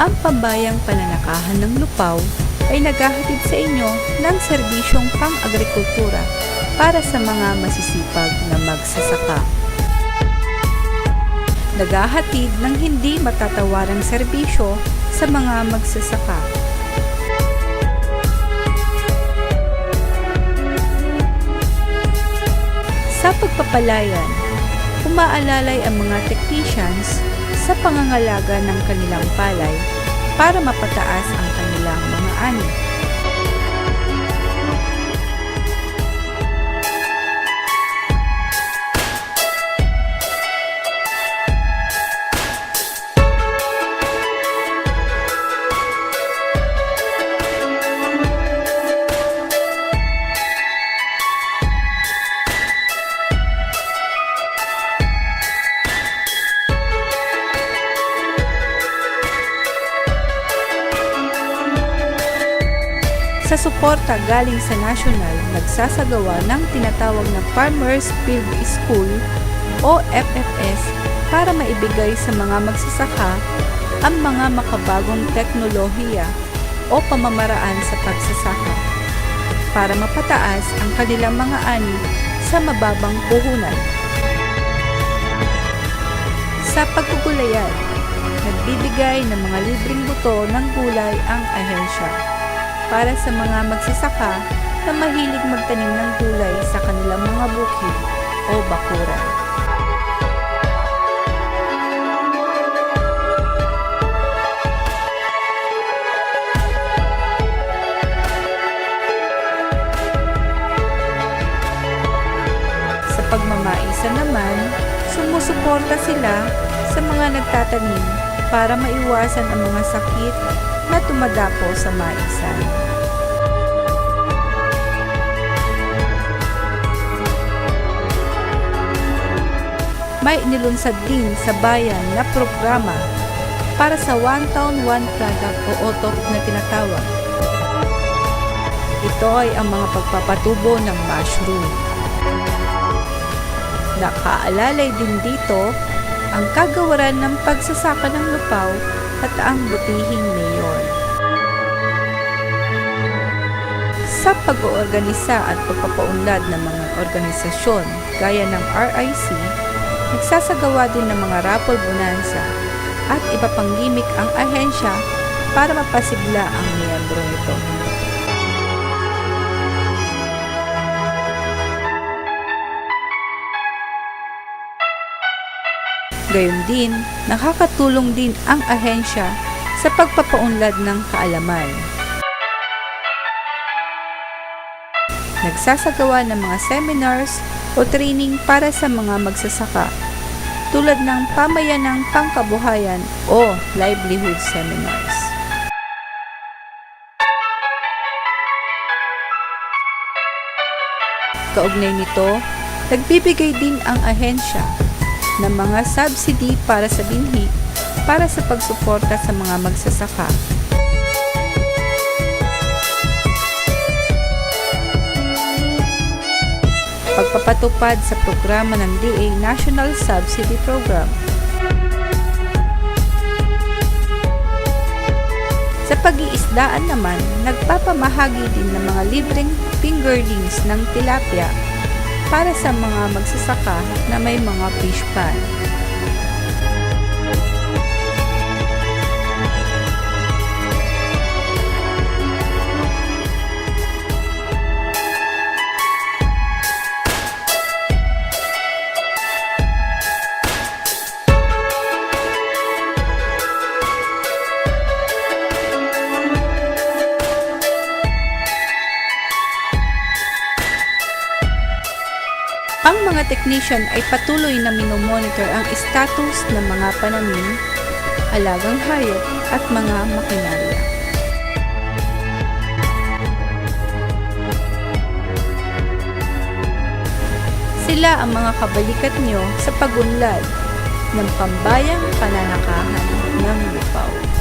Ang pambayang pananakahan ng lupaw ay naghahatid sa inyo ng serbisyong pang-agrikultura para sa mga masisipag na magsasaka. Naghahatid ng hindi matatawarang serbisyo sa mga magsasaka. Sa pagpapalayan, umaalalay ang mga technicians sa pangangalaga ng kanilang palay para mapataas ang kanilang mga ani. Sa suporta galing sa national, nagsasagawa ng tinatawag na Farmers Field School o FFS para maibigay sa mga magsasaka ang mga makabagong teknolohiya o pamamaraan sa pagsasaka para mapataas ang kanilang mga ani sa mababang puhunan. Sa pagkugulayan, nagbibigay ng mga libreng buto ng gulay ang ahensya para sa mga magsasaka na mahilig magtanim ng gulay sa kanilang mga bukid o bakuran. Sa pagmamaisa naman, sumusuporta sila sa mga nagtatanim para maiwasan ang mga sakit na tumadapo sa maisan. May inilunsad din sa bayan na programa para sa One Town One Product o OTOP na tinatawag. Ito ay ang mga pagpapatubo ng mushroom. Nakaalalay din dito ang kagawaran ng pagsasaka ng lupaw at ang butihing mayor. Sa pag-oorganisa at pagpapaunlad ng mga organisasyon gaya ng RIC, nagsasagawa din ng mga raffle bonanza at iba pang gimmick ang ahensya para mapasigla ang miyembro nito. Gayon din, nakakatulong din ang ahensya sa pagpapaunlad ng kaalaman. Nagsasagawa ng mga seminars o training para sa mga magsasaka, tulad ng pamayanang pangkabuhayan o livelihood seminars. Kaugnay nito, nagbibigay din ang ahensya ng mga subsidy para sa binhi para sa pagsuporta sa mga magsasaka. Pagpapatupad sa programa ng DA National Subsidy Program. Sa pag-iisdaan naman, nagpapamahagi din ng mga libreng fingerlings ng tilapia para sa mga magsasaka na may mga fish pan. Ang mga technician ay patuloy na minomonitor ang status ng mga pananim, alagang hayop at mga makinarya. Sila ang mga kabalikat nyo sa pagunlad ng pambayang pananakahan ng lupaw.